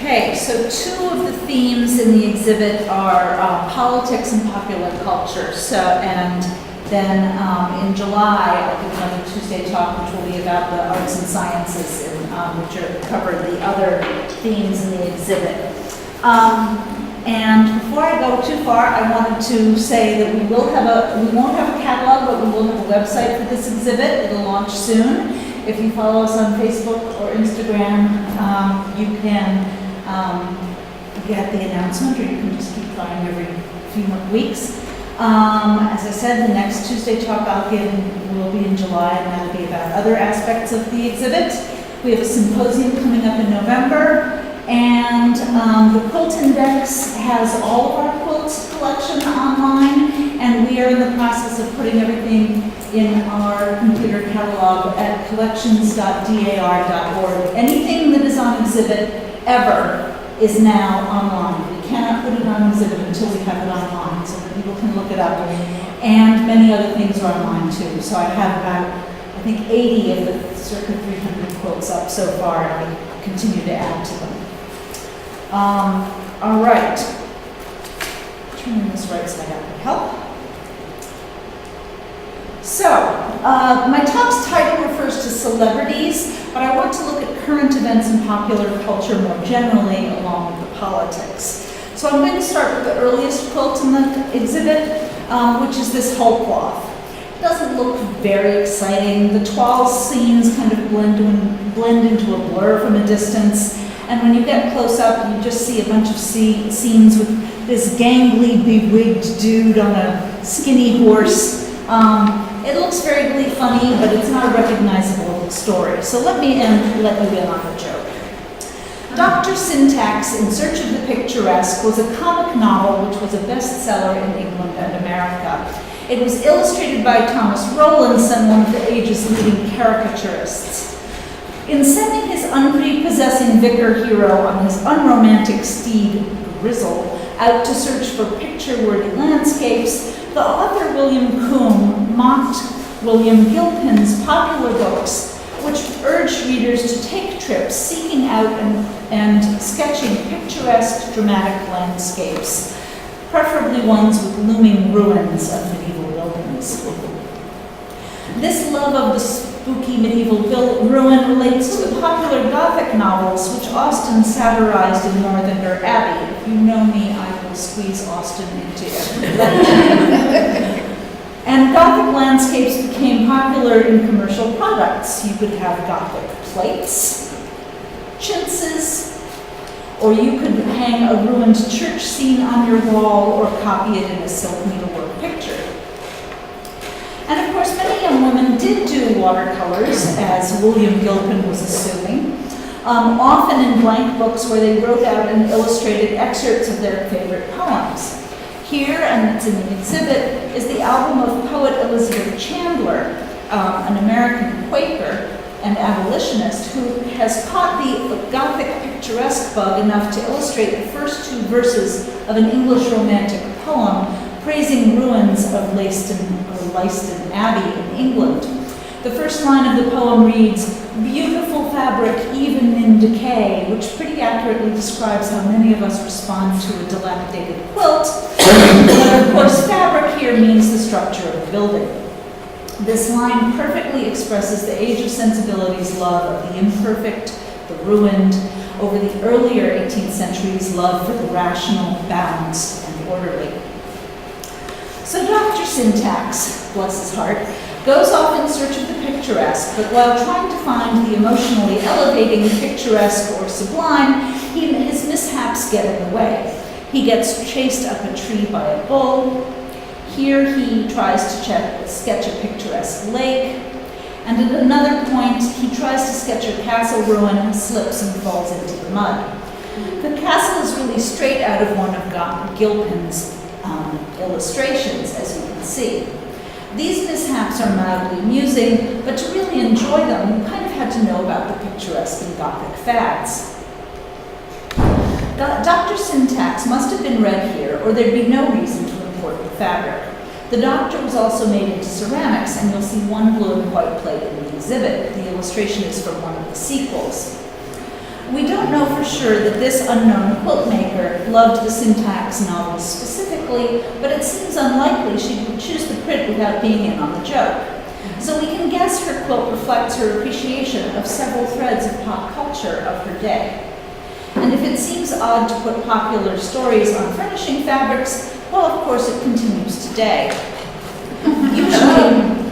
Okay, so two of the themes in the exhibit are politics and popular culture. And then in July, I'll give another Tuesday talk, which will be about the arts and sciences, which cover the other themes in the exhibit. And before I go too far, I wanted to say that we won't have a catalog, but we will have a website for this exhibit. It'll launch soon. If you follow us on Facebook or Instagram, you can get the announcement, or you can just keep trying every few weeks. As I said, the next Tuesday talk I'll give will be in July, and that'll be about other aspects of the exhibit. We have a symposium coming up in November, and the Quilt Index has all of our quilts collection online, and we are in the process of putting everything in our computer catalog at collections.dar.org. Anything that is on exhibit ever is now online. We cannot put it on exhibit until we have it online, so that people can look it up. And many other things are online too. So I have about, I think, 80 of the circa 300 quilts up so far, and we continue to add to them. All right. Turning this right side up would help. So, my talk's title refers to celebrities, but I want to look at current events in popular culture more generally, along with the politics. So I'm going to start with the earliest quilt in the exhibit, which is this whole cloth. It doesn't look very exciting. The toile scenes kind of blend into a blur from a distance, and when you get close up, you just see a bunch of scenes with this gangly, bewigged dude on a skinny horse. It looks very funny, but it's not a recognizable story. So let you in on a joke. Dr. Syntax, In Search of the Picturesque, was a comic novel which was a bestseller in England and America. It was illustrated by Thomas Rowlandson, one of the age's leading caricaturists. In sending his unprepossessing vicar hero on his unromantic steed, Grizzle, out to search for picture-worthy landscapes, the author William Coombe mocked William Gilpin's popular books, which urged readers to take trips seeking out and sketching picturesque, dramatic landscapes, preferably ones with looming ruins of medieval buildings. This love of the spooky medieval ruin relates to the popular Gothic novels, which Austen satirized in Northanger Abbey. If you know me, I will squeeze Austen into every legend. And Gothic landscapes became popular in commercial products. You could have Gothic plates, chintzes, or you could hang a ruined church scene on your wall or copy it in a silk needlework picture. And of course, many young women did do watercolors, as William Gilpin was assuming, often in blank books where they wrote out and illustrated excerpts of their favorite poems. Here, and it's in the exhibit, is the album of poet Elizabeth Chandler, an American Quaker and abolitionist who has caught the Gothic picturesque bug enough to illustrate the first two verses of an English romantic poem praising ruins of Leiston Abbey in England. The first line of the poem reads, "Beautiful fabric even in decay," which pretty accurately describes how many of us respond to a dilapidated quilt. But of course, fabric here means the structure of the building. This line perfectly expresses the age of sensibility's love of the imperfect, the ruined, over the earlier 18th century's love for the rational, balanced, and orderly. So Dr. Syntax, bless his heart, goes off in search of the picturesque, but while trying to find the emotionally elevating, picturesque, or sublime, his mishaps get in the way. He gets chased up a tree by a bull. Here he tries to sketch a picturesque lake. And at another point, he tries to sketch a castle ruin, slips and falls into the mud. The castle is really straight out of one of Gilpin's illustrations, as you can see. These mishaps are mildly amusing, but to really enjoy them, you kind of had to know about the picturesque and Gothic fads. Dr. Syntax must have been read here, or there'd be no reason to import the fabric. The Doctor was also made into ceramics, and you'll see one blue and white plate in the exhibit. The illustration is from one of the sequels. We don't know for sure that this unknown quilt maker loved the Syntax novels specifically, but it seems unlikely she would choose the print without being in on the joke. So we can guess her quilt reflects her appreciation of several threads of pop culture of her day. And if it seems odd to put popular stories on furnishing fabrics, well, of course it continues today.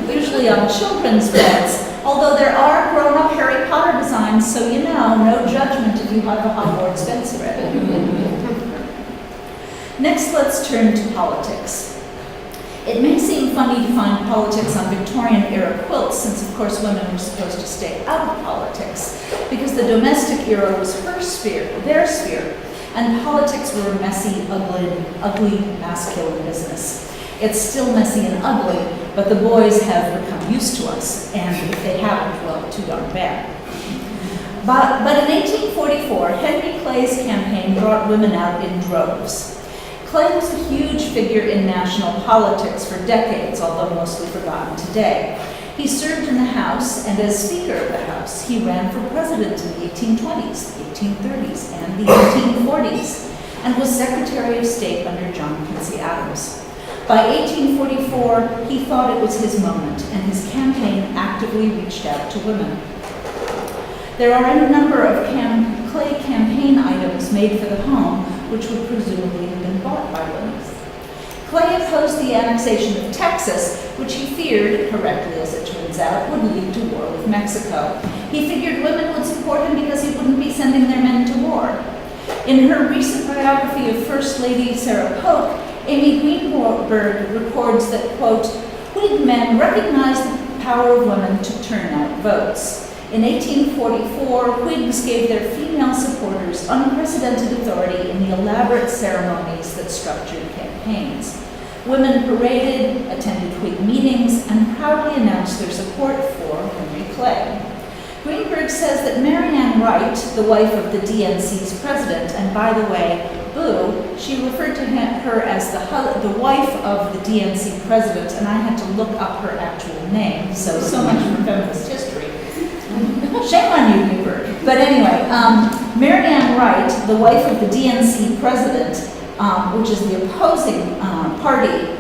Usually on children's beds, although there are grown-up Harry Potter designs, so you know, no judgment if you have a Hogwarts bedspread. Next, let's turn to politics. It may seem funny to find politics on Victorian-era quilts, since of course women were supposed to stay out of politics, because the domestic era was her sphere, their sphere, and politics were a messy, ugly, masculine business. It's still messy and ugly, but the boys have become used to us, and if they haven't, well, too darn bad. But in 1844, Henry Clay's campaign brought women out in droves. Clay was a huge figure in national politics for decades, although mostly forgotten today. He served in the House, and as Speaker of the House, he ran for president in the 1820s, the 1830s, and the 1840s, and was Secretary of State under John Quincy Adams. By 1844, he thought it was his moment, and his campaign actively reached out to women. There are a number of Clay campaign items made for the home, which would presumably have been bought by women. Clay opposed the annexation of Texas, which he feared, correctly as it turns out, would lead to war with Mexico. He figured women would support him because he wouldn't be sending their men to war. In her recent biography of First Lady Sarah Polk, Amy Greenberg records that, quote, Whig men recognized the power of women to turn out votes. In 1844, Whigs gave their female supporters unprecedented authority in the elaborate ceremonies that structured campaigns. Women paraded, attended Whig meetings, and proudly announced their support for Henry Clay. Greenberg says that Marianne Wright, the wife of the DNC's president, and by the way, boo, she referred to her as the wife of the DNC president, and I had to look up her actual name, so much for feminist history. Shame on you, Greenberg. But anyway, Marianne Wright, the wife of the DNC president, which is the opposing party,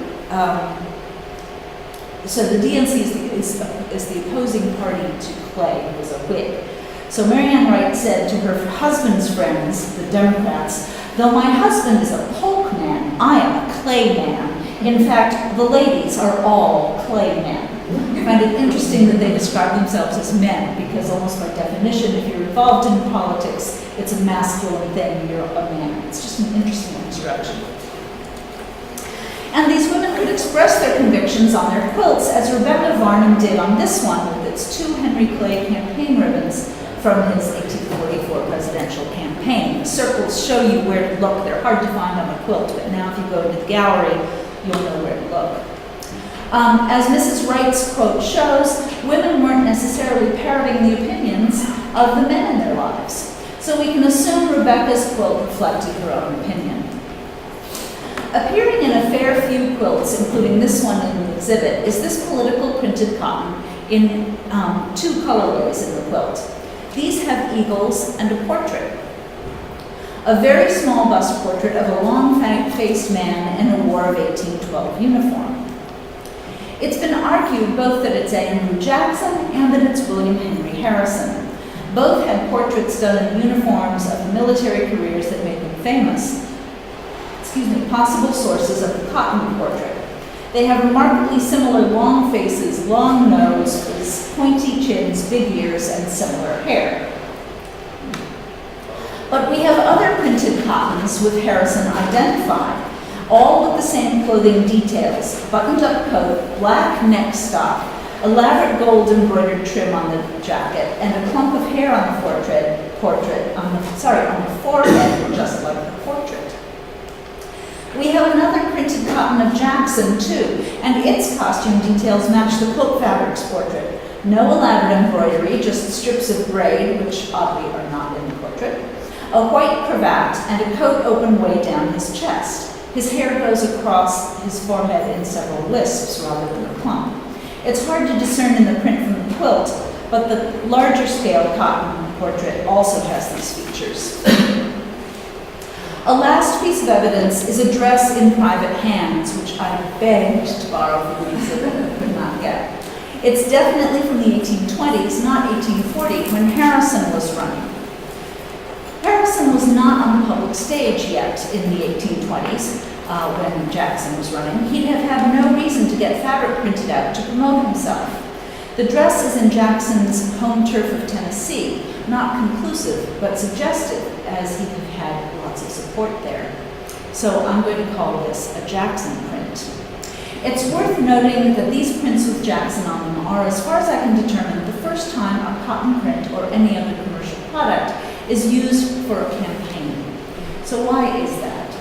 so the DNC is the opposing party to Clay, who was a Whig. So Marianne Wright said to her husband's friends, the Democrats, though my husband is a Polk man, I am a Clay man. In fact, the ladies are all Clay men. I find it interesting that they describe themselves as men, because almost by definition, if you're involved in politics, it's a masculine thing, you're a man. It's just an interesting construction. And these women could express their convictions on their quilts, as Rebecca Varnum did on this one with its 2 Henry Clay campaign ribbons from his 1844 presidential campaign. The circles show you where to look. They're hard to find on a quilt, but now if you go to the gallery, you'll know where to look. As Mrs. Wright's quote shows, women weren't necessarily parroting the opinions of the men in their lives. So we can assume Rebecca's quote reflected her own opinion. Appearing in a fair few quilts, including this one in the exhibit, is this political printed cotton in 2 colorways in the quilt. These have eagles and a portrait. A very small bust portrait of a long-faced man in a War of 1812 uniform. It's been argued both that it's Andrew Jackson and that it's William Henry Harrison. Both had portraits done in uniforms of the military careers that made them famous. Possible sources of the cotton portrait. They have remarkably similar long faces, long noses, pointy chins, big ears, and similar hair. But we have other printed cottons with Harrison identified, all with the same clothing details: buttoned-up coat, black neck stock, elaborate gold embroidered trim on the jacket, and a clump of hair on the on the forehead, just like the portrait. We have another printed cotton of Jackson, too, and its costume details match the quilt fabric's portrait. No elaborate embroidery, just strips of braid, which oddly are not in the portrait, a white cravat, and a coat open way down his chest. His hair goes across his forehead in several wisps rather than a clump. It's hard to discern in the print from the quilt, but the larger scale cotton portrait also has these features. A last piece of evidence is a dress in private hands, which I begged to borrow from the exhibit and could not get. It's definitely from the 1820s, not 1840, when Harrison was running. Harrison was not on the public stage yet in the 1820s when Jackson was running. He'd have had no reason to get fabric printed out to promote himself. The dress is in Jackson's home turf of Tennessee, not conclusive, but suggestive, as he had lots of support there. So I'm going to call this a Jackson print. It's worth noting that these prints with Jackson on them are, as far as I can determine, the first time a cotton print or any other commercial product is used for a campaign. So why is that?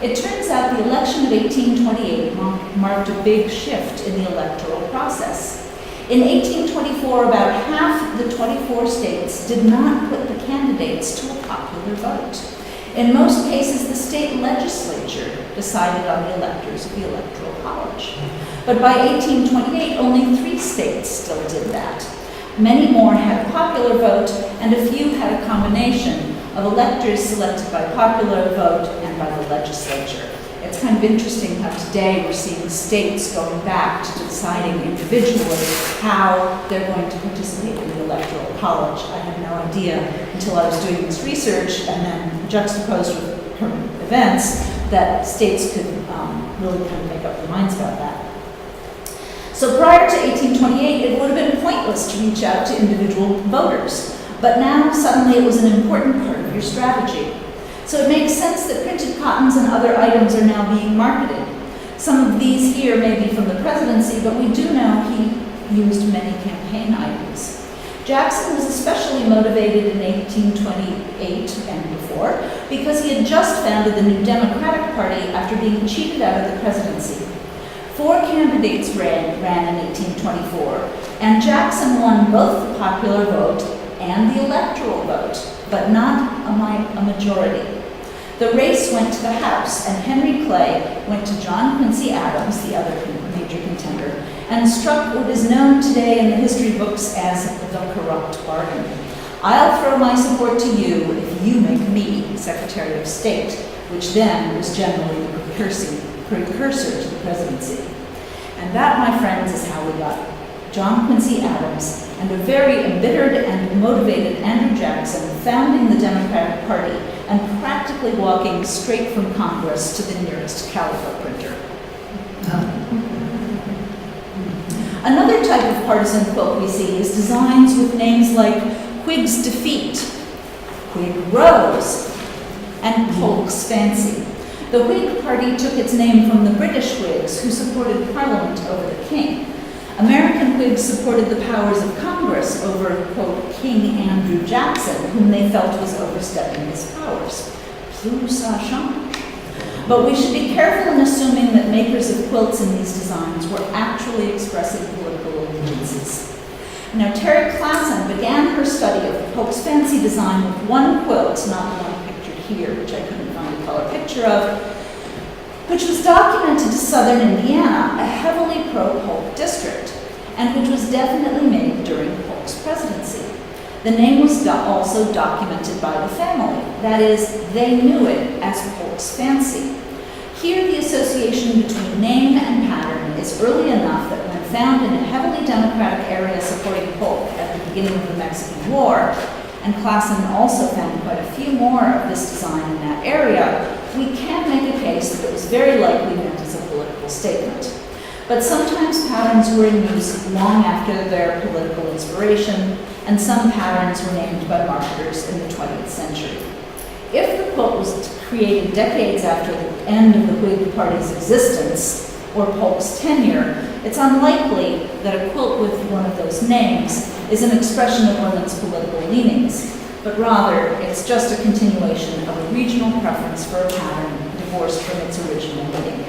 It turns out the election of 1828 marked a big shift in the electoral process. In 1824, about half the 24 states did not put the candidates to a popular vote. In most cases, the state legislature decided on the electors of the Electoral College. But by 1828, only 3 states still did that. Many more had a popular vote, and a few had a combination of electors selected by popular vote and by the legislature. It's kind of interesting how today we're seeing states going back to deciding individually how they're going to participate in the Electoral College. I had no idea until I was doing this research and then juxtaposed with current events that states could really kind of make up their minds about that. So prior to 1828, it would have been pointless to reach out to individual voters, but now suddenly it was an important part of your strategy. So it makes sense that printed cottons and other items are now being marketed. Some of these here may be from the presidency, but we do know he used many campaign items. Jackson was especially motivated in 1828 and before because he had just founded the new Democratic Party after being cheated out of the presidency. 4 candidates ran in 1824, and Jackson won both the popular vote and the electoral vote, but not a majority. The race went to the House, and Henry Clay went to John Quincy Adams, the other major contender, and struck what is known today in the history books as the corrupt bargain. I'll throw my support to you if you make me Secretary of State, which then was generally the precursor to the presidency. And that, my friends, is how we got John Quincy Adams and a very embittered and motivated Andrew Jackson founding the Democratic Party and practically walking straight from Congress to the nearest calico printer. Another type of partisan quilt we see is designs with names like Whig's Defeat, Whig Rose, and Polk's Fancy. The Whig Party took its name from the British Whigs who supported Parliament over the King. American Whigs supported the powers of Congress over, quote, King Andrew Jackson, whom they felt was overstepping his powers. Plus ça change. But we should be careful in assuming that makers of quilts in these designs were actually expressing political allegiances. Now, Terry Klassen began her study of Polk's Fancy design with one quilt, not the one pictured here, which I couldn't find a color picture of, which was documented to southern Indiana, a heavily pro-Polk district, and which was definitely made during Polk's presidency. The name was also documented by the family. That is, they knew it as Polk's Fancy. Here, the association between name and pattern is early enough that when found in a heavily Democratic area supporting Polk at the beginning of the Mexican War, and Klassen also found quite a few more of this design in that area, we can make a case that it was very likely meant as a political statement. But sometimes patterns were in use long after their political inspiration, and some patterns were named by marketers in the 20th century. If the quilt was created decades after the end of the Whig Party's existence, or Polk's tenure, it's unlikely that a quilt with one of those names is an expression of women's political leanings, but rather it's just a continuation of a regional preference for a pattern divorced from its original meaning.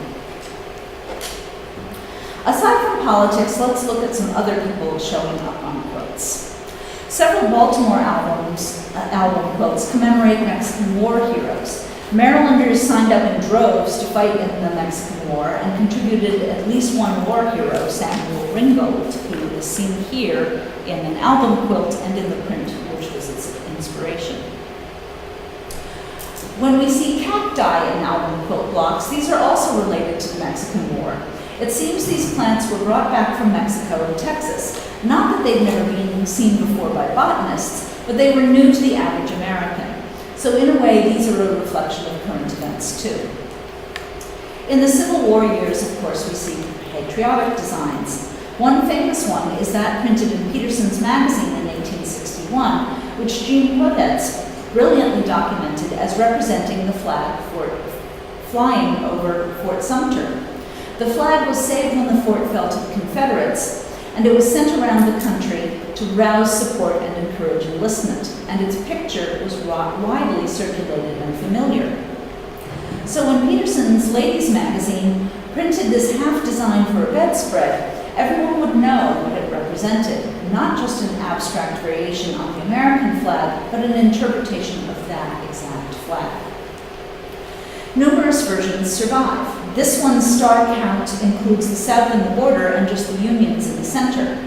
Aside from politics, let's look at some other people showing up on quilts. Several Baltimore album quilts commemorate Mexican War heroes. Marylanders signed up in droves to fight in the Mexican War and contributed at least one war hero, Samuel Ringgold, who is seen here in an album quilt and in the print which was in inspiration. When we see cacti in Alden quilt blocks, these are also related to the Mexican War. It seems these plants were brought back from Mexico and Texas. Not that they'd never been seen before by botanists, but they were new to the average American. So in a way, these are a reflection of current events too. In the Civil War years, of course, we see patriotic designs. One famous one is that printed in Peterson's magazine in 1861, which Jean Podetz brilliantly documented as representing the flag flying over Fort Sumter. The flag was saved when the fort fell to the Confederates, and it was sent around the country to rouse support and encourage enlistment, and its picture was widely circulated and familiar. So when Peterson's Ladies magazine printed this half design for a bedspread, everyone would know what it represented, not just an abstract variation on the American flag, but an interpretation of that exact flag. Numerous versions survive. This one's star count includes the South and the border and just the Unions in the center.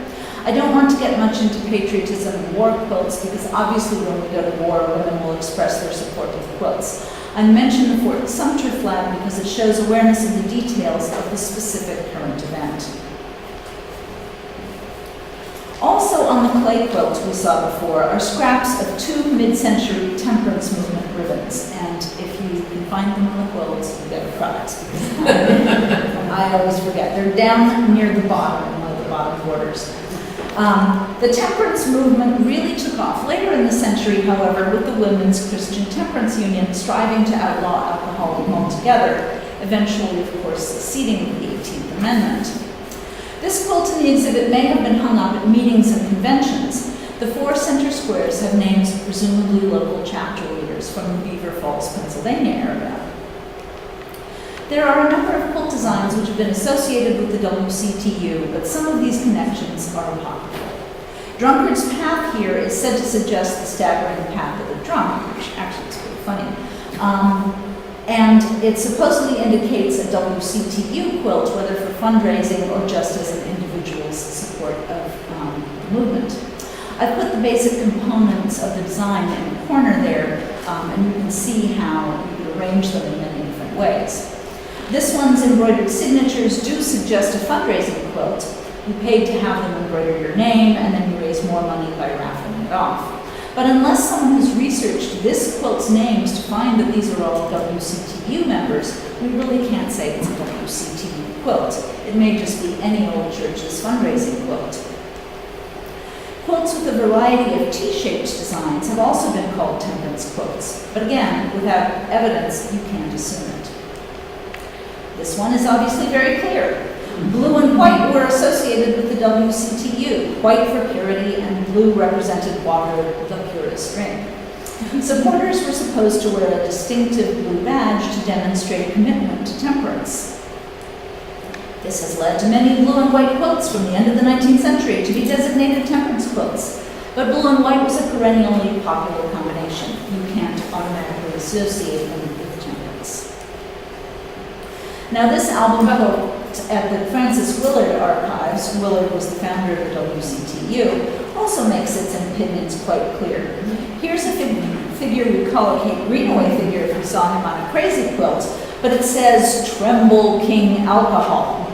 I don't want to get much into patriotism and war quilts because obviously when we go to war, women will express their support of quilts. I mention the Fort Sumter flag because it shows awareness of the details of the specific current event. Also on the clay quilt we saw before are scraps of 2 mid-century temperance movement ribbons, and if you can find them on the quilts, you get a prize. I always forget. They're down near the bottom, in one of the bottom borders. The temperance movement really took off later in the century, however, with the Women's Christian Temperance Union striving to outlaw alcohol altogether, eventually, of course, succeeding with the 18th Amendment. This quilt in the exhibit may have been hung up at meetings and conventions. The 4 center squares have names of presumably local chapter leaders from the Beaver Falls, Pennsylvania area. There are a number of quilt designs which have been associated with the WCTU, but some of these connections are apocryphal. Drunkard's Path here is said to suggest the staggering path of a drunk, which actually is pretty funny. And it supposedly indicates a WCTU quilt, whether for fundraising or just as an individual's support of the movement. I've put the basic components of the design in the corner there, and you can see how you could arrange them in many different ways. This one's embroidered signatures do suggest a fundraising quilt. You paid to have them embroider your name, and then you raise more money by raffling it off. But unless someone has researched this quilt's names to find that these are all WCTU members, we really can't say it's a WCTU quilt. It may just be any old church's fundraising quilt. Quilts with a variety of T-shaped designs have also been called temperance quilts, but again, without evidence, you can't assume it. This one is obviously very clear. Blue and white were associated with the WCTU, white for purity and blue represented water, the purest drink. Supporters were supposed to wear a distinctive blue badge to demonstrate commitment to temperance. This has led to many blue and white quilts from the end of the 19th century to be designated temperance quilts. But blue and white was a perennially popular combination. You can't automatically associate them with temperance. Now this album quilt at the Francis Willard Archives, Willard was the founder of the WCTU, also makes its opinions quite clear. Here's a figure we call a Kate Greenaway figure if we saw him on a crazy quilt, but it says, "Tremble, King Alcohol."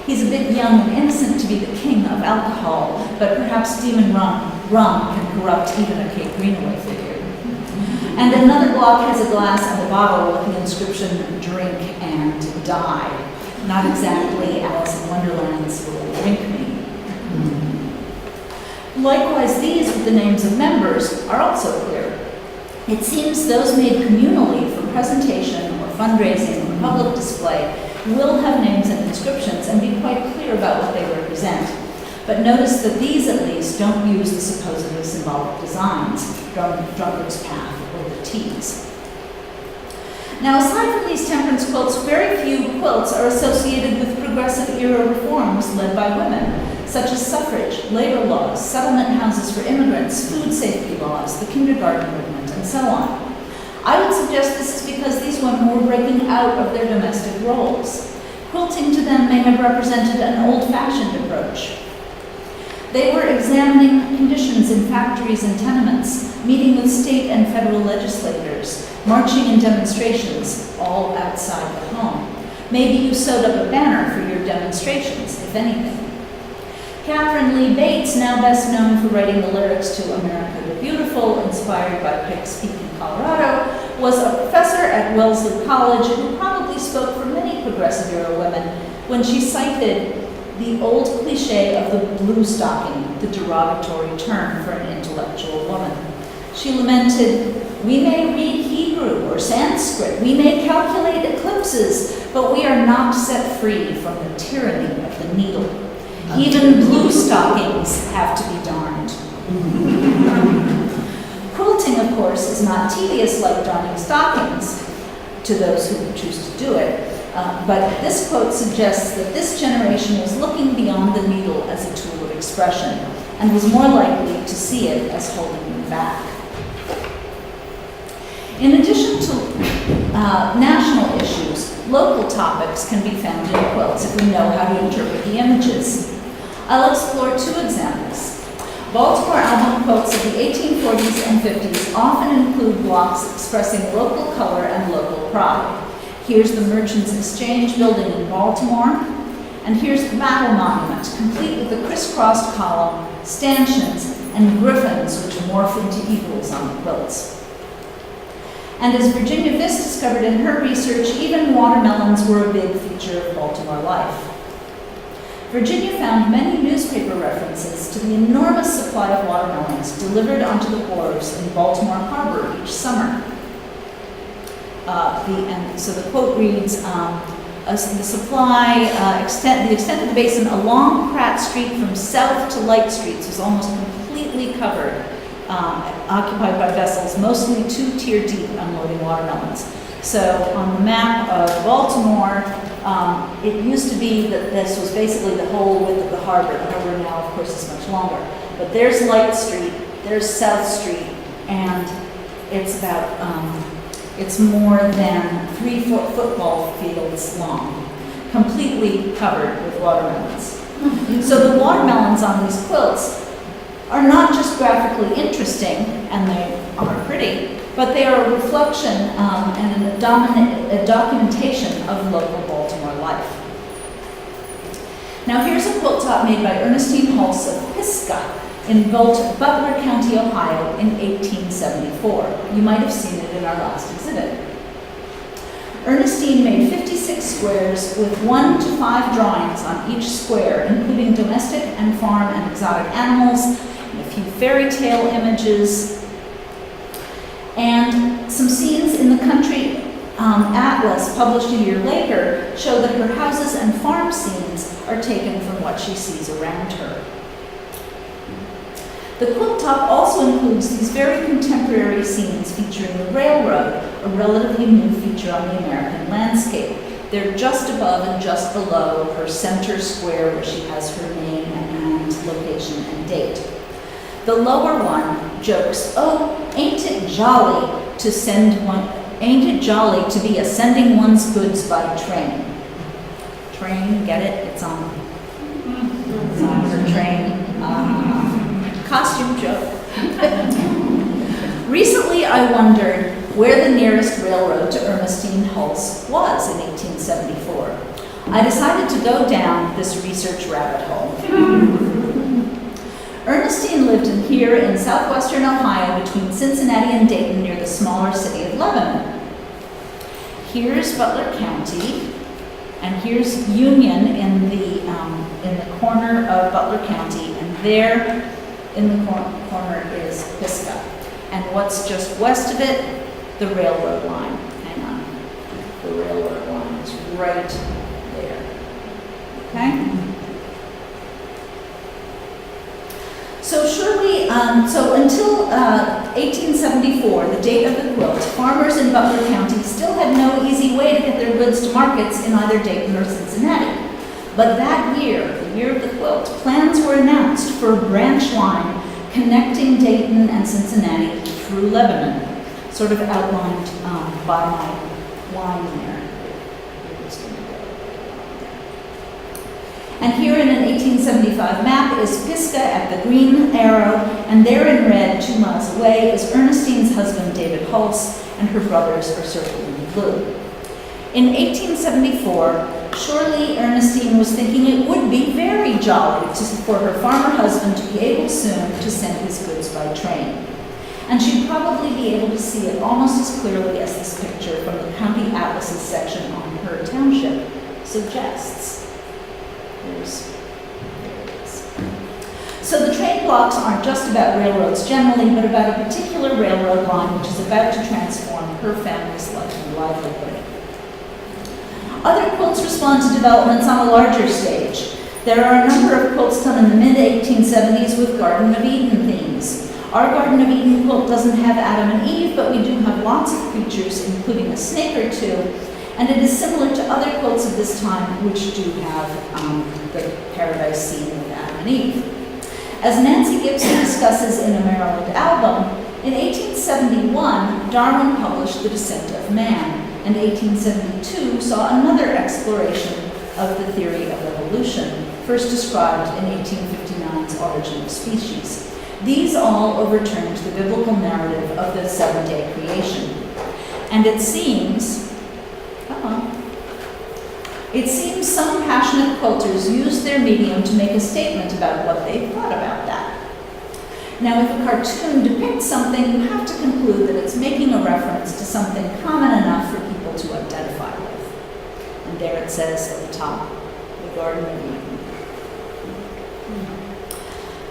He's a bit young and innocent to be the king of alcohol, but perhaps demon rum can corrupt even a Kate Greenaway figure. And another block has a glass and a bottle with the inscription, "Drink and Die." Not exactly Alice in Wonderland's "Will Drink Me." Likewise, these with the names of members are also clear. It seems those made communally for presentation or fundraising or public display will have names and inscriptions and be quite clear about what they represent. But notice that these, at least, don't use the supposedly symbolic designs, Drunkard's Path or the T's. Now, aside from these temperance quilts, very few quilts are associated with progressive era reforms led by women, such as suffrage, labor laws, settlement houses for immigrants, food safety laws, the kindergarten movement, and so on. I would suggest this is because these women were breaking out of their domestic roles. Quilting to them may have represented an old-fashioned approach. They were examining conditions in factories and tenements, meeting with state and federal legislators, marching in demonstrations, all outside the home. Maybe you sewed up a banner for your demonstrations, if anything. Catherine Lee Bates, now best known for writing the lyrics to America the Beautiful, inspired by Pikes Peak in Colorado, was a professor at Wellesley College who probably spoke for many progressive era women when she cited the old cliche of the blue stocking, the derogatory term for an intellectual woman. She lamented, "We may read Hebrew or Sanskrit, we may calculate eclipses, but we are not set free from the tyranny of the needle. Even blue stockings have to be darned." Quilting, of course, is not tedious like darning stockings to those who choose to do it. But this quote suggests that this generation was looking beyond the needle as a tool of expression and was more likely to see it as holding them back. In addition to national issues, local topics can be found in quilts if we know how to interpret the images. I'll explore two examples. Baltimore album quilts of the 1840s and 50s often include blocks expressing local color and local pride. Here's the Merchants Exchange building in Baltimore, and here's the Battle Monument, complete with a crisscrossed column, stanchions, and griffins which morph into eagles on the quilts. And as Virginia Viss discovered in her research, even watermelons were a big feature of Baltimore life. Virginia found many newspaper references to the enormous supply of watermelons delivered onto the wharves in Baltimore Harbor each summer. So the quote reads, the supply, the extent of the basin along Pratt Street from South to Light Streets was almost completely covered, occupied by vessels, mostly 2-tier deep, unloading watermelons. So on the map of Baltimore, it used to be that this was basically the whole width of the harbor. The harbor now, of course, is much longer. But there's Light Street, there's South Street, and it's about, it's more than 3 football fields long, completely covered with watermelons. So the watermelons on these quilts are not just graphically interesting, and they are pretty, but they are a reflection and a documentation of local Baltimore life. Now here's a quilt top made by Ernestine Hulse of Pisgah in Butler County, Ohio in 1874. You might have seen it in our last exhibit. Ernestine made 56 squares with 1 to 5 drawings on each square, including domestic and farm and exotic animals, and a few fairy tale images, and some scenes in the country atlas published a year later show that her houses and farm scenes are taken from what she sees around her. The quilt top also includes these very contemporary scenes featuring the railroad, a relatively new feature on the American landscape. They're just above and just below her center square where she has her name and location and date. The lower one jokes, "Oh, ain't it jolly to be sending one's goods by train." Train, get it? It's on her train. Costume joke. Recently, I wondered where the nearest railroad to Ernestine Hulse was in 1874. I decided to go down this research rabbit hole. Ernestine lived here in southwestern Ohio between Cincinnati and Dayton near the smaller city of Lebanon. Here's Butler County, and here's Union in the corner of Butler County, and there in the corner is Pisgah. And what's just west of it? The railroad line. Hang on. The railroad line is right there. Okay? So until 1874, the date of the quilt, farmers in Butler County still had no easy way to get their goods to markets in either Dayton or Cincinnati. But that year, the year of the quilt, plans were announced for a branch line connecting Dayton and Cincinnati through Lebanon, sort of outlined by my line there. And here in an 1875 map is Pisgah at the green arrow, and there in red, 2 miles away, is Ernestine's husband, David Hulse, and her brothers are circled in blue. In 1874, surely Ernestine was thinking it would be very jolly for her farmer husband to be able soon to send his goods by train. And she'd probably be able to see it almost as clearly as this picture from the County Atlases section on her township suggests. There it is. So the trade blocks aren't just about railroads generally, but about a particular railroad line which is about to transform her family's life and livelihood. Other quilts respond to developments on a larger stage. There are a number of quilts done in the mid-1870s with Garden of Eden themes. Our Garden of Eden quilt doesn't have Adam and Eve, but we do have lots of creatures, including a snake or two, and it is similar to other quilts of this time, which do have the paradise scene with Adam and Eve. As Nancy Gibson discusses in a Maryland album, in 1871, Darwin published The Descent of Man, and 1872 saw another exploration of the theory of evolution, first described in 1859's Origin of Species. These all overturned the biblical narrative of the 7-day creation. And it seems some passionate quilters used their medium to make a statement about what they thought about that. Now, if a cartoon depicts something, you have to conclude that it's making a reference to something common enough for people to identify with. And there it says at the top, the Garden of Eden.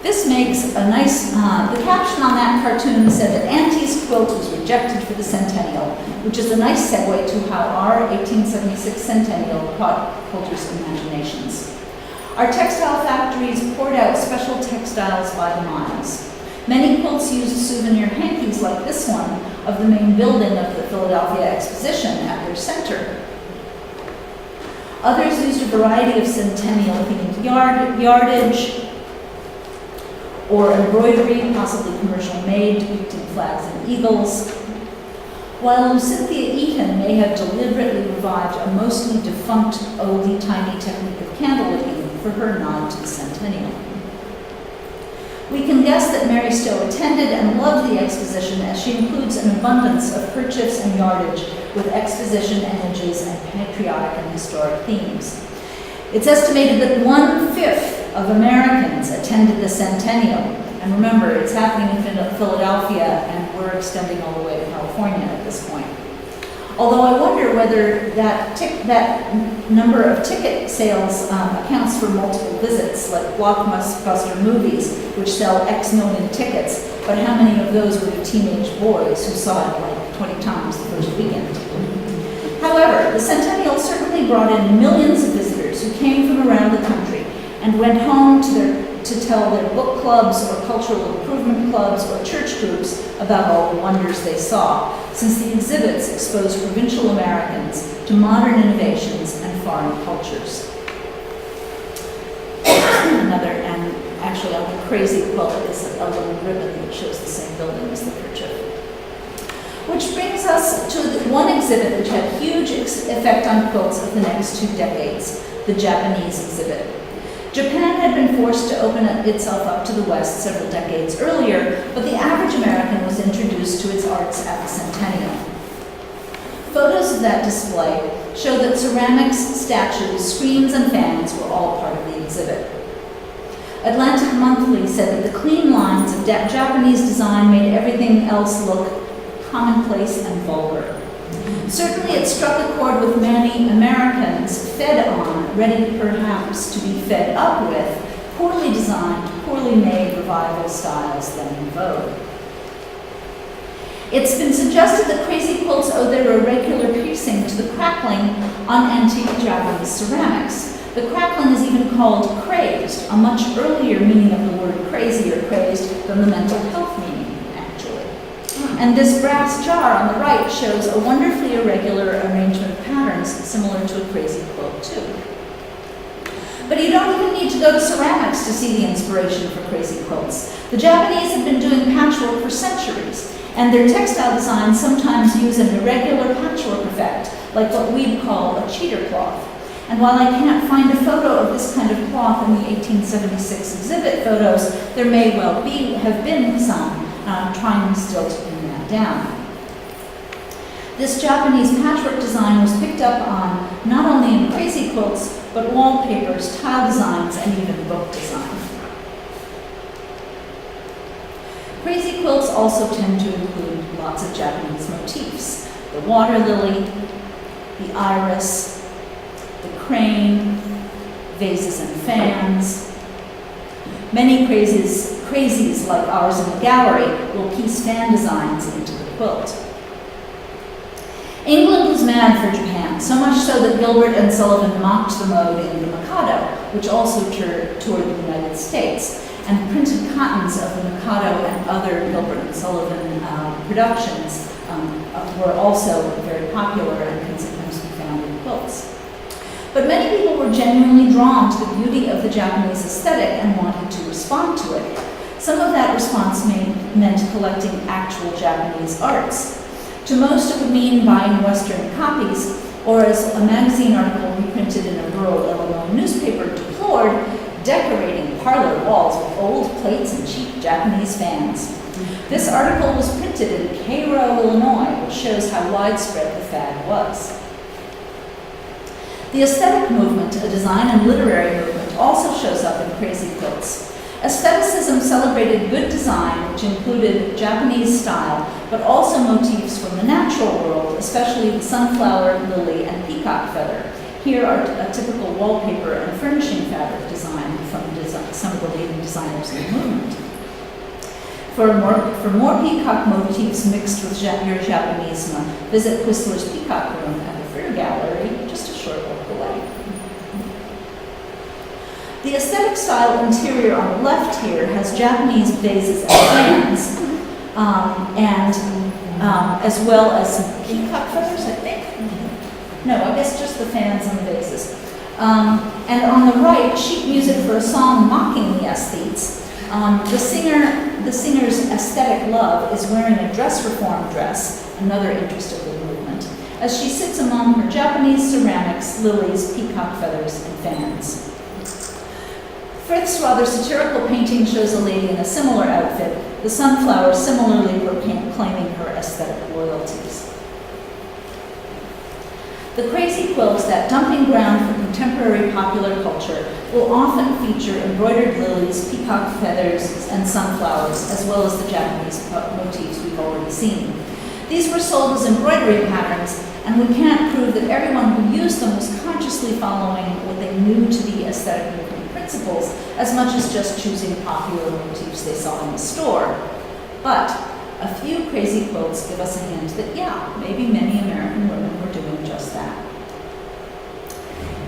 This makes a nice, the caption on that cartoon said that Auntie's quilt was rejected for the centennial, which is a nice segue to how our 1876 centennial caught quilters' imaginations. Our textile factories poured out special textiles by the miles. Many quilts used souvenir hankies like this one of the main building of the Philadelphia Exposition at their center. Others used a variety of centennial-themed yardage, or embroidery, possibly commercial made, depicting flags and eagles. While Cynthia Eaton may have deliberately revived a mostly defunct oldie-timey technique of candle-licking for her nod to the centennial. We can guess that Mary Stowe attended and loved the exposition, as she includes an abundance of kerchiefs and yardage with exposition images and patriotic and historic themes. It's estimated that 1/5 of Americans attended the centennial. And remember, it's happening in Philadelphia, and we're extending all the way to California at this point. Although I wonder whether that number of ticket sales accounts for multiple visits, like blockbuster movies, which sell X million tickets, but how many of those were the teenage boys who saw it like 20 times the first weekend? However, the centennial certainly brought in millions of visitors who came from around the country and went home to tell their book clubs or cultural improvement clubs or church groups about all the wonders they saw, since the exhibits exposed provincial Americans to modern innovations and foreign cultures. Another, and actually on the crazy quilt is a little ribbon that shows the same building as the kerchief. Which brings us to one exhibit which had huge effect on quilts of the next 2 decades, the Japanese exhibit. Japan had been forced to open itself up to the West several decades earlier, but the average American was introduced to its arts at the centennial. Photos of that display show that ceramics, statues, screens, and fans were all part of the exhibit. Atlantic Monthly said that the clean lines of Japanese design made everything else look commonplace and vulgar. Certainly it struck a chord with many Americans fed on, ready perhaps to be fed up with, poorly designed, poorly made revival styles then in vogue. It's been suggested that crazy quilts owe their irregular piecing to the crackling on antique Japanese ceramics. The crackling is even called crazed, a much earlier meaning of the word crazy or crazed than the mental health meaning. And this brass jar on the right shows a wonderfully irregular arrangement of patterns similar to a crazy quilt too. But you don't even need to go to ceramics to see the inspiration for crazy quilts. The Japanese have been doing patchwork for centuries, and their textile designs sometimes use an irregular patchwork effect, like what we'd call a cheater cloth. And while I can't find a photo of this kind of cloth in the 1876 exhibit photos, there may well have been some. I'm trying still to pin that down. This Japanese patchwork design was picked up on not only in crazy quilts, but wallpapers, tile designs, and even book design. Crazy quilts also tend to include lots of Japanese motifs. The water lily, the iris, the crane, vases and fans. Many crazies like ours in the gallery will piece fan designs into the quilt. England was mad for Japan, so much so that Gilbert and Sullivan mocked the mode in The Mikado, which also toured the United States, and printed cottons of The Mikado and other Gilbert and Sullivan productions were also very popular and can sometimes be found in quilts. But many people were genuinely drawn to the beauty of the Japanese aesthetic and wanted to respond to it. Some of that response meant collecting actual Japanese arts. To most, it would mean buying Western copies, or as a magazine article reprinted in a rural Illinois newspaper deplored, decorating parlor walls with old plates and cheap Japanese fans. This article was printed in Cairo, Illinois, which shows how widespread the fad was. The aesthetic movement, a design and literary movement, also shows up in crazy quilts. Aestheticism celebrated good design, which included Japanese style, but also motifs from the natural world, especially the sunflower, lily, and peacock feather. Here are a typical wallpaper and furnishing fabric design from some of the leading designers in the movement. For more peacock motifs mixed with your Japanisme, visit Whistler's Peacock Room at the Freer Gallery, just a short walk away. The aesthetic style interior on the left here has Japanese vases and fans, as well as some peacock feathers, I think. No, I guess just the fans and the vases. And on the right, sheet music for a song mocking the aesthetes. The singer's aesthetic love is wearing a dress reform dress, another interest of the movement, as she sits among her Japanese ceramics, lilies, peacock feathers, and fans. Frith's rather satirical painting shows a lady in a similar outfit, the sunflower similarly proclaiming her aesthetic loyalties. The crazy quilts, that dumping ground for contemporary popular culture, will often feature embroidered lilies, peacock feathers, and sunflowers, as well as the Japanese motifs we've already seen. These were sold as embroidery patterns, and we can't prove that everyone who used them was consciously following what they knew to be aesthetic movement principles, as much as just choosing popular motifs they saw in the store. But a few crazy quilts give us a hint that, yeah, maybe many American women were doing just that.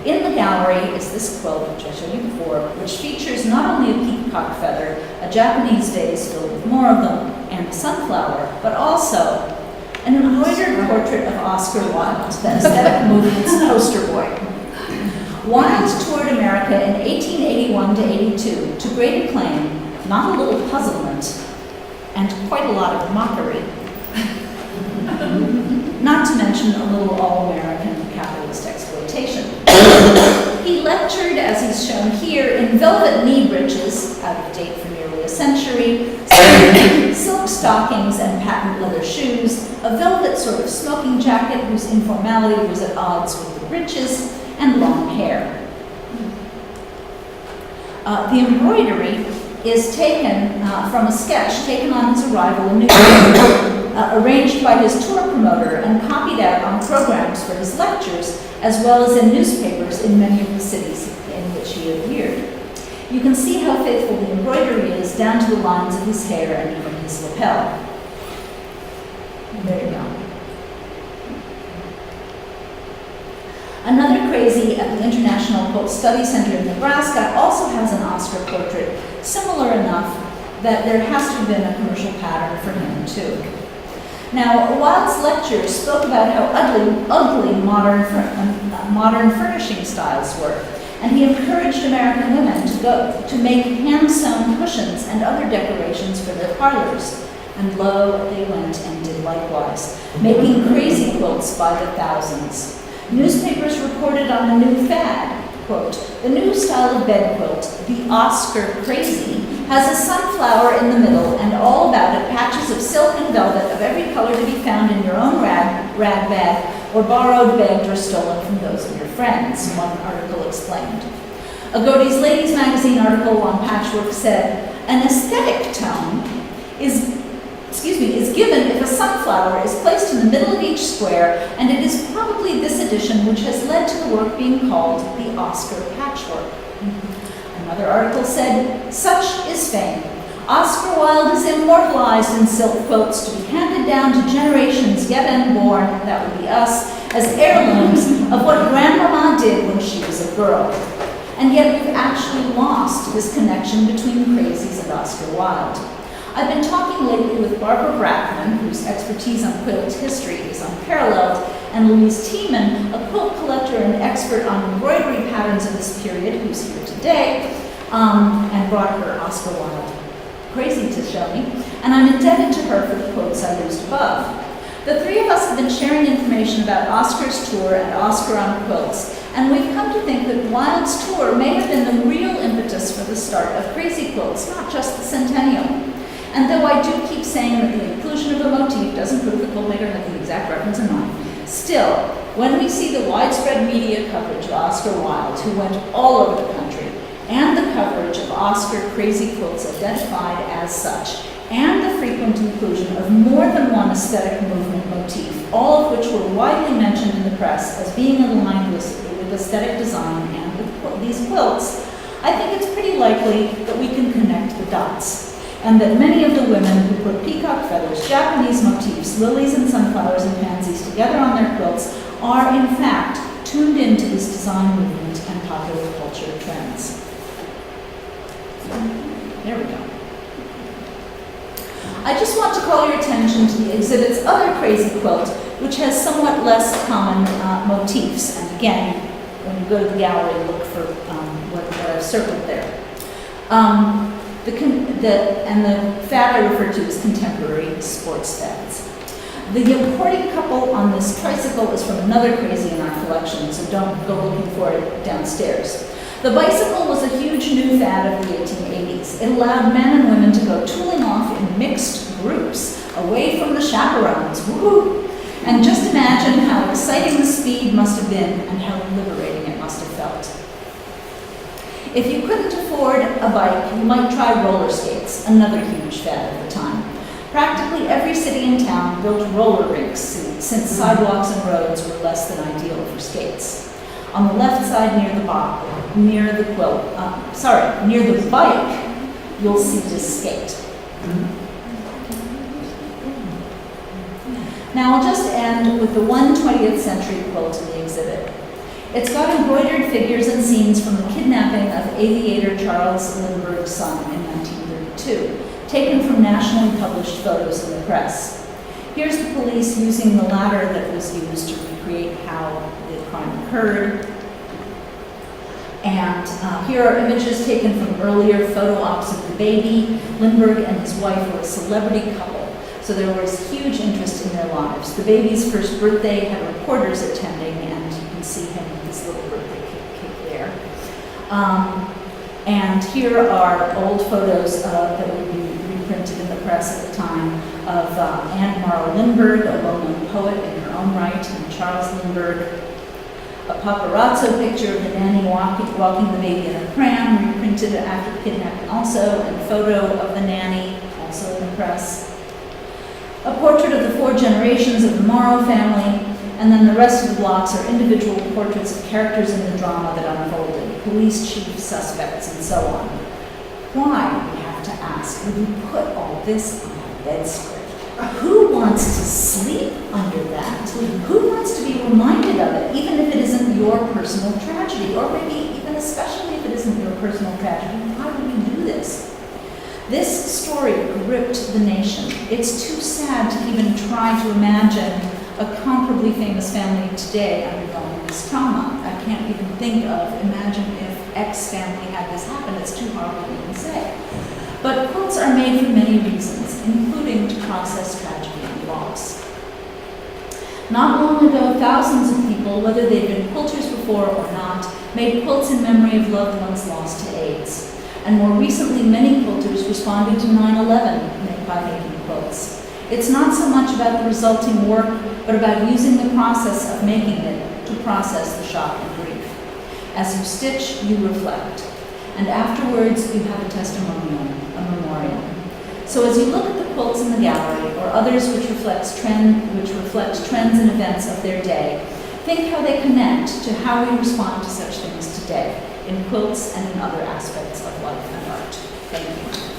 In the gallery is this quilt, which I showed you before, which features not only a peacock feather, a Japanese vase filled with more of them, and a sunflower, but also an embroidered portrait of Oscar Wilde, the aesthetic movement's poster boy. Wilde toured America in 1881 to 82 to great acclaim, not a little puzzlement, and quite a lot of mockery. Not to mention a little all-American capitalist exploitation. He lectured, as he's shown here, in velvet knee breeches, out of date for nearly a century, silk stockings and patent leather shoes, a velvet sort of smoking jacket whose informality was at odds with the breeches, and long hair. The embroidery is taken from a sketch taken on his arrival in New York, arranged by his tour promoter and copied out on programs for his lectures, as well as in newspapers in many of the cities in which he appeared. You can see how faithful the embroidery is down to the lines of his hair and even his lapel. There you go. Another crazy at the International Quilt Study Center in Nebraska also has an Oscar portrait, similar enough that there has to have been a commercial pattern for him too. Now, Wilde's lectures spoke about how ugly modern furnishing styles were, and he encouraged American women to make hand-sewn cushions and other decorations for their parlors. And lo, they went and did likewise, making crazy quilts by the thousands. Newspapers reported on a new fad. Quote, the new style of bed quilt, the Oscar Crazy, has a sunflower in the middle and all about it patches of silk and velvet of every color to be found in your own rag bag or borrowed, begged, or stolen from those of your friends, one article explained. A Godey's Ladies magazine article on patchwork said, an aesthetic tone is given if a sunflower is placed in the middle of each square, and it is probably this edition which has led to the work being called the Oscar patchwork. Another article said, such is fame. Oscar Wilde is immortalized in silk quilts to be handed down to generations yet unborn, that would be us, as heirlooms of what Grandmama did when she was a girl. And yet we've actually lost this connection between crazies and Oscar Wilde. I've been talking lately with Barbara Brackman, whose expertise on quilt history is unparalleled, and Louise Tiemann, a quilt collector and expert on embroidery patterns of this period, who's here today, and brought her Oscar Wilde Crazy to show me, and I'm indebted to her for the quotes I used above. The three of us have been sharing information about Oscar's tour and Oscar on quilts, and we've come to think that Wilde's tour may have been the real impetus for the start of crazy quilts, not just the centennial. And though I do keep saying that the inclusion of a motif doesn't prove the quiltmaker had the exact reference in mind, still, when we see the widespread media coverage of Oscar Wilde, who went all over the country, and the coverage of Oscar crazy quilts identified as such, and the frequent inclusion of more than one aesthetic movement motif, all of which were widely mentioned in the press as being aligned with aesthetic design and with these quilts, I think it's pretty likely that we can connect the dots, and that many of the women who put peacock feathers, Japanese motifs, lilies and sunflowers and pansies together on their quilts are in fact tuned into this design movement and popular culture trends. There we go. I just want to call your attention to the exhibit's other crazy quilt, which has somewhat less common motifs. And again, when you go to the gallery, look for what I've circled there. The fad I refer to as contemporary sports fads. The importing couple on this tricycle is from another crazy in our collection, so don't go looking for it downstairs. The bicycle was a huge new fad of the 1880s. It allowed men and women to go tooling off in mixed groups, away from the chaperones, woohoo! And just imagine how exciting the speed must have been and how liberating it must have felt. If you couldn't afford a bike, you might try roller skates, another huge fad at the time. Practically every city in town built roller rinks since sidewalks and roads were less than ideal for skates. On the left side near the bike, you'll see this skate. Now I'll just end with the one 20th century quilt in the exhibit. It's got embroidered figures and scenes from the kidnapping of aviator Charles Lindbergh's son in 1932, taken from nationally published photos in the press. Here's the police using the ladder that was used to recreate how the crime occurred. And here are images taken from earlier photo ops of the baby. Lindbergh and his wife were a celebrity couple, so there was huge interest in their lives. The baby's first birthday had reporters attending, and you can see him with his little birthday cake there. And here are old photos that would be reprinted in the press at the time of Anne Morrow Lindbergh, a well-known poet in her own right, and Charles Lindbergh. A paparazzo picture of the nanny walking the baby in a pram, reprinted after the kidnapping also, and a photo of the nanny, also in the press. A portrait of the 4 generations of the Morrow family, and then the rest of the blocks are individual portraits of characters in the drama that unfolded, police chief, suspects, and so on. Why, we have to ask, would you put all this on a bedspread? Who wants to sleep under that? Who wants to be reminded of it, even if it isn't your personal tragedy, or maybe even especially if it isn't your personal tragedy? Why would we do this? This story gripped the nation. It's too sad to even try to imagine a comparably famous family today undergoing this trauma. I can't even think of, imagine if X family had this happen. It's too horrible to even say. But quilts are made for many reasons, including to process tragedy and loss. Not long ago, thousands of people, whether they'd been quilters before or not, made quilts in memory of loved ones lost to AIDS. And more recently, many quilters responded to 9/11 by making quilts. It's not so much about the resulting work, but about using the process of making it to process the shock and grief. As you stitch, you reflect. And afterwards, you have a testimonial, a memorial. So as you look at the quilts in the gallery, or others which reflect trends and events of their day, think how they connect to how we respond to such things today, in quilts and in other aspects of life and art. Thank you.